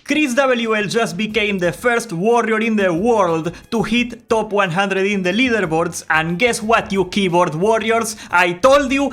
Chris WL just became the first warrior in the world to hit top 100 in the leaderboards, and guess what, you keyboard warriors? I told you.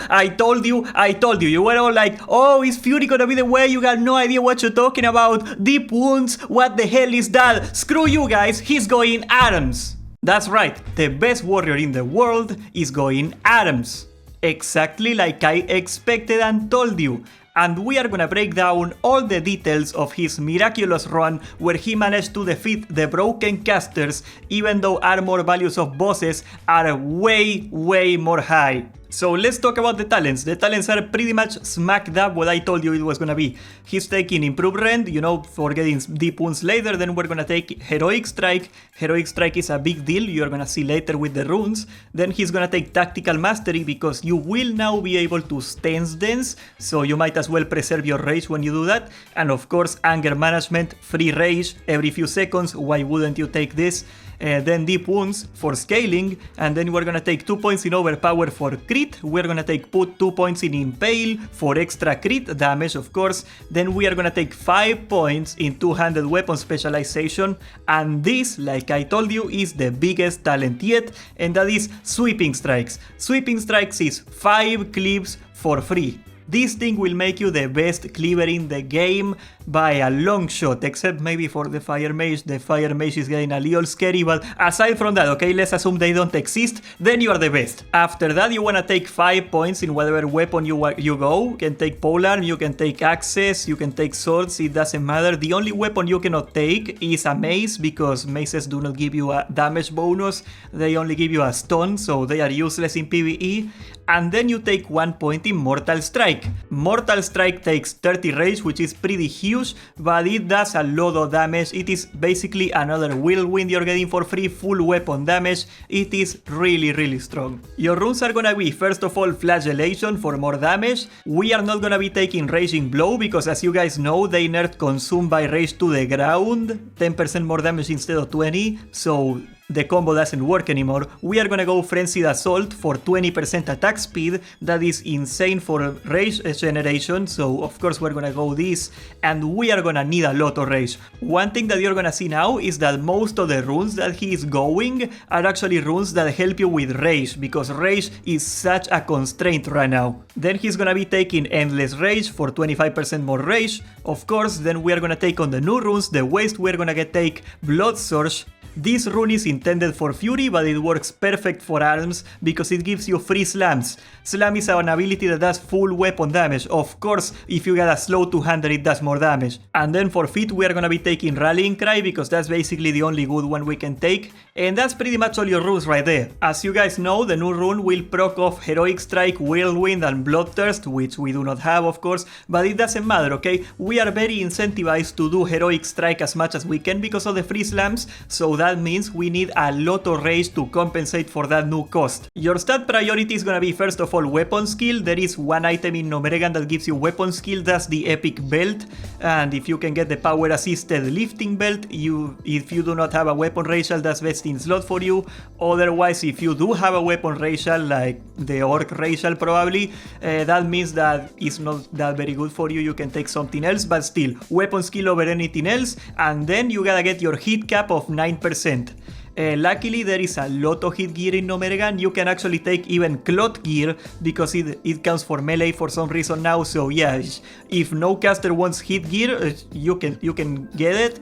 You were all like, oh, is Fury gonna be the way? You got no idea what you're talking about. Deep wounds, what the hell is that? Screw you guys, he's going Adams. That's right, the best warrior in the world is going Adams. Exactly like I expected and told you. And we are gonna break down all the details of his miraculous run where he managed to defeat the broken casters even though armor values of bosses are way more high. So let's talk about the talents. The talents are pretty much smack dab what I told you it was gonna be. He's taking Improved Rend, you know, for getting deep wounds later. Then we're gonna take Heroic Strike. Heroic Strike is a big deal, you're gonna see later with the runes. Then he's gonna take Tactical Mastery because you will now be able to stance dance, so you might as well preserve your rage when you do that. And of course, Anger Management, free rage every few seconds, why wouldn't you take this? Then Deep Wounds for scaling, and then we're gonna take 2 points in Overpower for crit, we're gonna put 2 points in Impale for extra crit damage of course, then we are gonna take 5 points in Two-Handed Weapon Specialization, and this, like I told you, is the biggest talent yet, and that is Sweeping Strikes. Sweeping Strikes is 5 cleaves for free. This thing will make you the best cleaver in the game by a long shot, except maybe for the Fire Mage. The Fire Mage is getting a little scary, but aside from that, okay, let's assume they don't exist, then you are the best. After that, you wanna take 5 points in whatever weapon you go. You can take polearm, you can take axes, you can take swords, it doesn't matter. The only weapon you cannot take is a mace, because maces do not give you a damage bonus, they only give you a stun, so they are useless in PvE. And then you take 1 point in Mortal Strike. Mortal Strike takes 30 rage, which is pretty huge, but it does a lot of damage. It is basically another whirlwind you're getting for free, full weapon damage. It is really strong. Your runes are gonna be, first of all, Flagellation for more damage. We are not gonna be taking Raging Blow, because as you guys know, they nerfed Consume by Rage to the ground. 10% more damage instead of 20, so the combo doesn't work anymore. We are gonna go Frenzied Assault for 20% attack speed. That is insane for rage generation, so of course we're gonna go this, and we are gonna need a lot of rage. One thing that you're gonna see now is that most of the runes that he is going are actually runes that help you with rage, because rage is such a constraint right now. Then he's gonna be taking Endless Rage for 25% more rage, of course. Then we are gonna take on the new runes, the waste, we're gonna take Blood Surge. This rune is intended for Fury, but it works perfect for arms because it gives you free slams. Slam is an ability that does full weapon damage. Of course, if you get a slow two-hander, it does more damage. And then for feet, we are gonna be taking Rallying Cry because that's basically the only good one we can take. And that's pretty much all your runes right there. As you guys know, the new rune will proc off Heroic Strike, Whirlwind, and Bloodthirst, which we do not have, of course, but it doesn't matter, okay? We are very incentivized to do Heroic Strike as much as we can because of the free slams, so that means we need a lot of rage to compensate for that new cost. Your stat priority is gonna be, first of all, weapon skill. There is one item in Gnomeregan that gives you weapon skill, that's the Epic Belt, and if you can get the power assisted lifting belt, if you do not have a weapon racial, that's best in slot for you. Otherwise, if you do have a weapon racial, like the Orc racial probably, that means that it's not that very good for you. You can take something else, but still, weapon skill over anything else, and then you gotta get your hit cap of 9%. Luckily, there is a lot of hit gear in Gnomeregan. You can actually take even cloth gear because it counts for melee for some reason now. So yeah, if no caster wants hit gear, you can get it.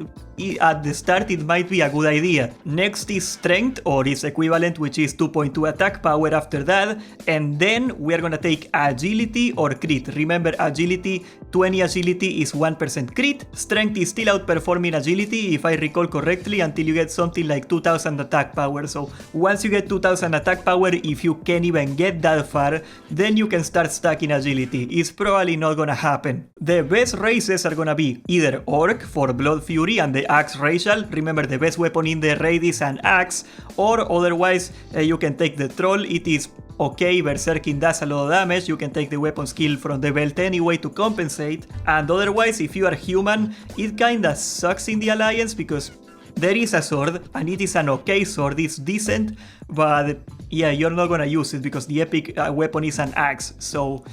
At the start, it might be a good idea. Next is Strength, or its equivalent, which is 2.2 attack power after that. And then we are gonna take Agility or Crit. Remember, Agility, 20 Agility is 1% crit. Strength is still outperforming Agility, if I recall correctly, until you get something like 2000 attack power. So once you get 2000 attack power, if you can't even get that far, then you can start stacking Agility. It's probably not gonna happen. The best races are gonna be either Orc for Blood Fury and the Axe racial. Remember, the best weapon in the raid is an axe, or otherwise you can take the Troll. It is okay, Berserking does a lot of damage. You can take the weapon skill from the belt anyway to compensate. And otherwise, if you are human, it kinda sucks in the Alliance because there is a sword, and it is an okay sword, it's decent, but yeah, you're not gonna use it because the epic weapon is an axe, so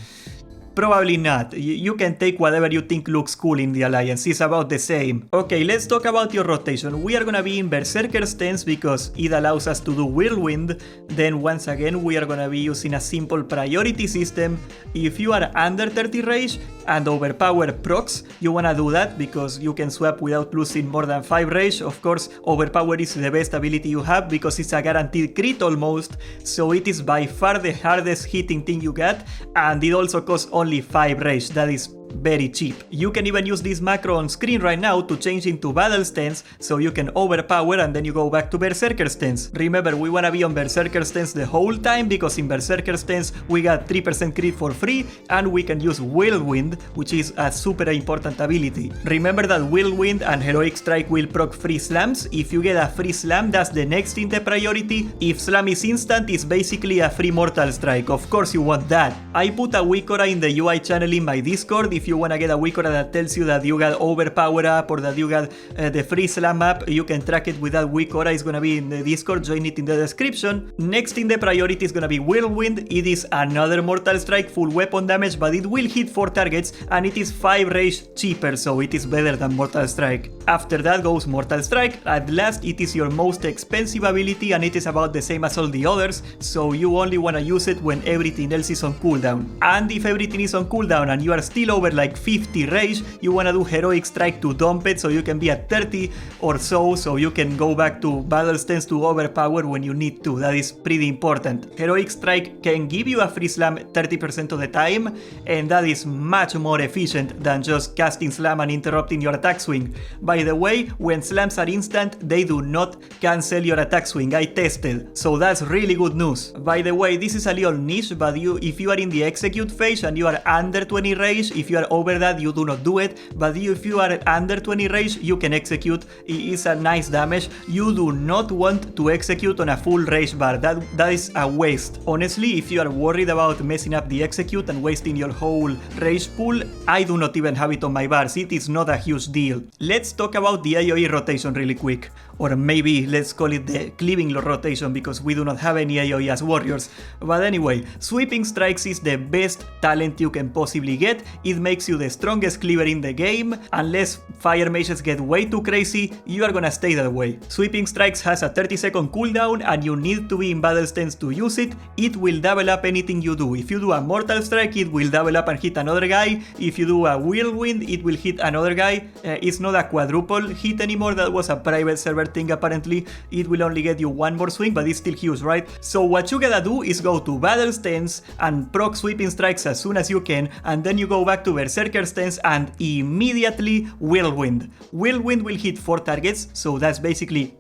Probably not. You can take whatever you think looks cool in the Alliance. It's about the same. Okay, let's talk about your rotation. We are gonna be in Berserker stance because it allows us to do Whirlwind. Then once again, we are gonna be using a simple priority system. If you are under 30 rage and overpower procs, you wanna do that because you can swap without losing more than 5 rage. Of course, overpower is the best ability you have because it's a guaranteed crit almost, so it is by far the hardest hitting thing you get, and it also costs only 5 rage. That is very cheap. You can even use this macro on screen right now to change into battle stance, so you can overpower and then you go back to Berserker stance. Remember, we wanna be on Berserker stance the whole time because in Berserker stance we got 3% crit for free and we can use Whirlwind, which is a super important ability. Remember that Whirlwind and Heroic Strike will proc free slams. If you get a free slam, that's the next in the priority. If slam is instant, it's basically a free mortal strike. Of course you want that. I put a Wikora in the UI channel in my Discord. If you wanna get a Wikora that tells you that you got overpower up or that you got the free slam up, you can track it with that Wikora. It's gonna be in the Discord, join it in the description. Next in the priority is gonna be Whirlwind. It is another mortal strike, full weapon damage, but it will hit 4 targets and it is 5 rage cheaper, so it is better than mortal strike. After that goes mortal strike. At last, it is your most expensive ability and it is about the same as all the others, so you only wanna use it when everything else is on cooldown. And if everything is on cooldown and you are still over like 50 rage, you wanna do Heroic Strike to dump it so you can be at 30 or so you can go back to battle stance to overpower when you need to. That is pretty important. Heroic Strike can give you a free slam 30% of the time, and that is much more efficient than just casting slam and interrupting your attack swing. By the way, when slams are instant, they do not cancel your attack swing. I tested, so that's really good news. By the way, this is a little niche, but if you are in the execute phase and you are under 20 rage, if you are over that, you do not do it, but if you are under 20 rage, you can execute. It is a nice damage. You do not want to execute on a full rage bar. That is a waste. Honestly, if you are worried about messing up the execute and wasting your whole rage pool, I do not even have it on my bars. It is not a huge deal. Let's talk about the AoE rotation really quick. Or maybe let's call it the cleaving rotation because we do not have any AoE as warriors. But anyway, Sweeping Strikes is the best talent you can possibly get. It makes you the strongest cleaver in the game. Unless fire mages get way too crazy, you are gonna stay that way. Sweeping Strikes has a 30-second cooldown and you need to be in battle stance to use it. It will double up anything you do. If you do a Mortal Strike, it will double up and hit another guy. If you do a Whirlwind, it will hit another guy. It's not a quadruple hit anymore. That was a private server thing apparently. It will only get you one more swing, but it's still huge, right? So what you gotta do is go to battle stance and proc Sweeping Strikes as soon as you can, and then you go back to Berserker stance and immediately Whirlwind. Whirlwind will hit 4 targets, so that's basically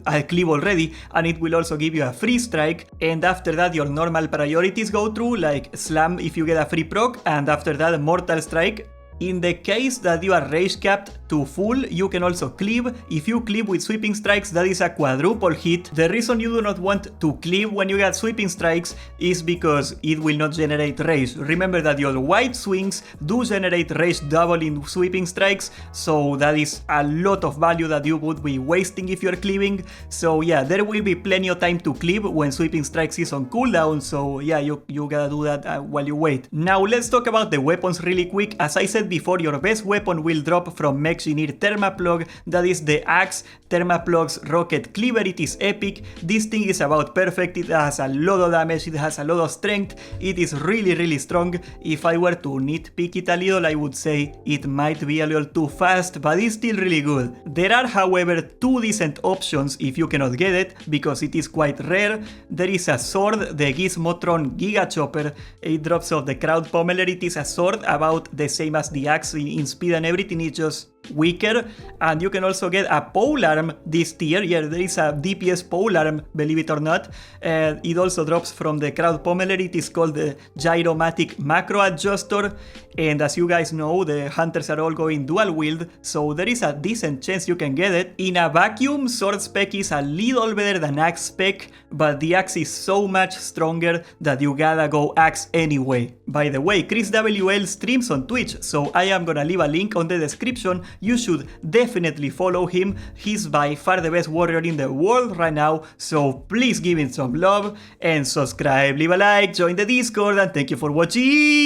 a cleave already, and it will also give you a free strike, and after that your normal priorities go through, like slam if you get a free proc, and after that mortal strike. In the case that you are rage capped to full, you can also cleave. If you cleave with Sweeping Strikes, that is a quadruple hit. The reason you do not want to cleave when you get Sweeping Strikes is because it will not generate rage. Remember that your white swings do generate rage double in Sweeping Strikes, so that is a lot of value that you would be wasting if you're cleaving. So yeah, there will be plenty of time to cleave when Sweeping Strikes is on cooldown, so yeah, you gotta do that while you wait. Now let's talk about the weapons really quick. As I said before, your best weapon will drop from Mechgineer Thermaplug. That is the axe. Thermaplug's rocket cleaver. It is epic. This thing is about perfect. It has a lot of damage. It has a lot of strength. It is really strong. If I were to nitpick it a little, I would say it might be a little too fast, but it's still really good. There are, however, 2 decent options if you cannot get it, because it is quite rare. There is a sword, the Gizmotron Giga Chopper. It drops off the Crowd Pommeler. It is a sword about the same as the axe in speed and everything. It's just weaker, and you can also get a polearm this tier. Yeah, there is a DPS polearm, believe it or not. It also drops from the Crowd Pommeler. It is called the Gyromatic Macro Adjuster, and as you guys know, the hunters are all going dual wield, so there is a decent chance you can get it. In a vacuum, sword spec is a little better than axe spec, but the axe is so much stronger that you gotta go axe anyway. By the way, Chris WL streams on Twitch, so I am gonna leave a link on the description. You should definitely follow him. He's by far the best warrior in the world right now, so please give him some love and subscribe, leave a like, join the Discord, and thank you for watching.